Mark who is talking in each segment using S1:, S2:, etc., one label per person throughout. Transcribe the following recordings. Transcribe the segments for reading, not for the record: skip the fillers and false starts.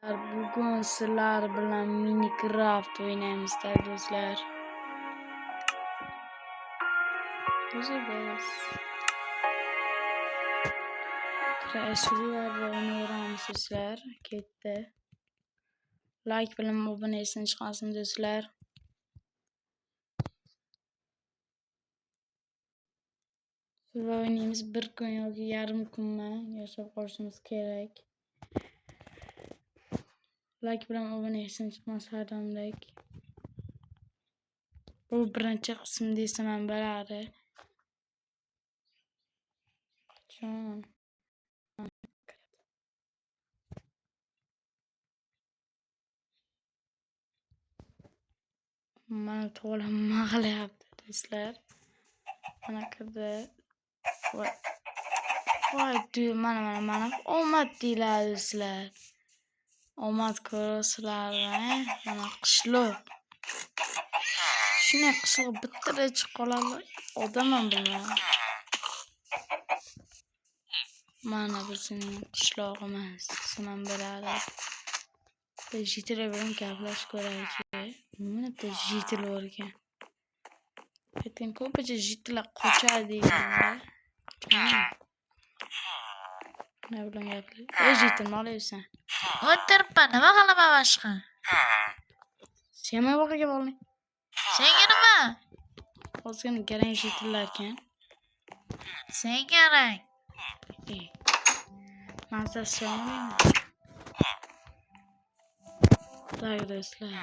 S1: Bugun sizlar bilan Minecraft o'ynaymizda do'stlar. O'zimiz Crash'lar va uni o'ramiz do'stlar. Ketdi. Like bilan obuna etsin chiqasin do'stlar. Sizlar o'ynaymiz bir kun yoki yarim kunmi yashab qolishimiz kerak. Like bilan obuna etsin chiqmas har damdek. Bu birinchi qism desam ham bo'ladi. Qachon? Mana to'g'ri mag'layapti do'stlar. Mana kirdi. Voy, mana omad deyiladi do'stlar. Omad ko'rasizlarmi? Mana qishloq. Shunday qishloq bittada chiqib qoladi. Odam ham bilmayman. Mana bizning qishlog'imiz. Desam bo'ladi. Jitlar bilan gaplashib ko'raylik. Mana bitta jitl bor ekan. Lekin ko'pincha jitlar qochadi deyiladi. Ne bilan gaplashib? Ey jitl, nima qilyapsan?
S2: O'tiribman, nima qilaman boshqa?
S1: Sen nima qilgan bo'lding?
S2: Senga nima?
S1: Ozgina garang jitlar ekan.
S2: Senga rang.
S1: Mazasiyonmi? Do'stlar,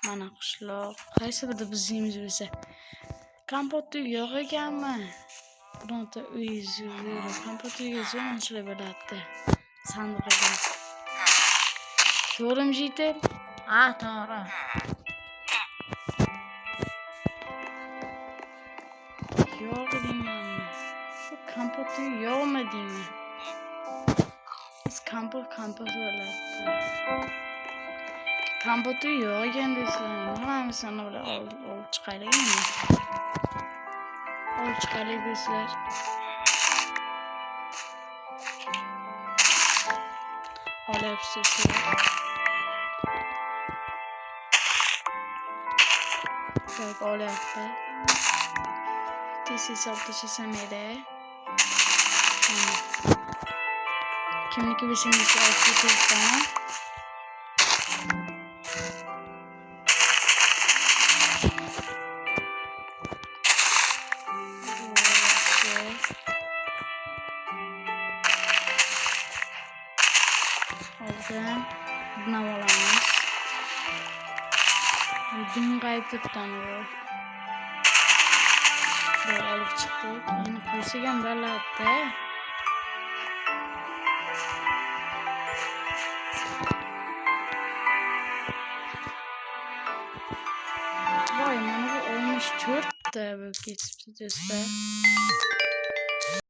S1: mana qishloq. Qaysi birida bizimiz bo'lsa. Kompotni yo'q ekanmi? Bironta uy zo'r. Kompotni zo'rlanishlar bo'ladi. Sandiq ekan. To'g'rimi jitl?
S2: Ha, to'g'ri.
S1: Yo'q deymanmi? Bu kompotni yo'qmi deyman. Biz kompot bo'ladi. Kompotni yo'q ekan do'stlar. Nima sana bilan olib chiqaylik. Olib chiqaylik do'stlar. Olyapsiz. Bak olyapti. This is of the Sesamere. Kimniki bilsangiz aytib Oradan buna olamiz. Dün qaytibdan böyle olib chiqdik. Endi qo'ysak ham bo'ladi. Voy, mana bu 14 ta bo'lib ketibdi do'stlar.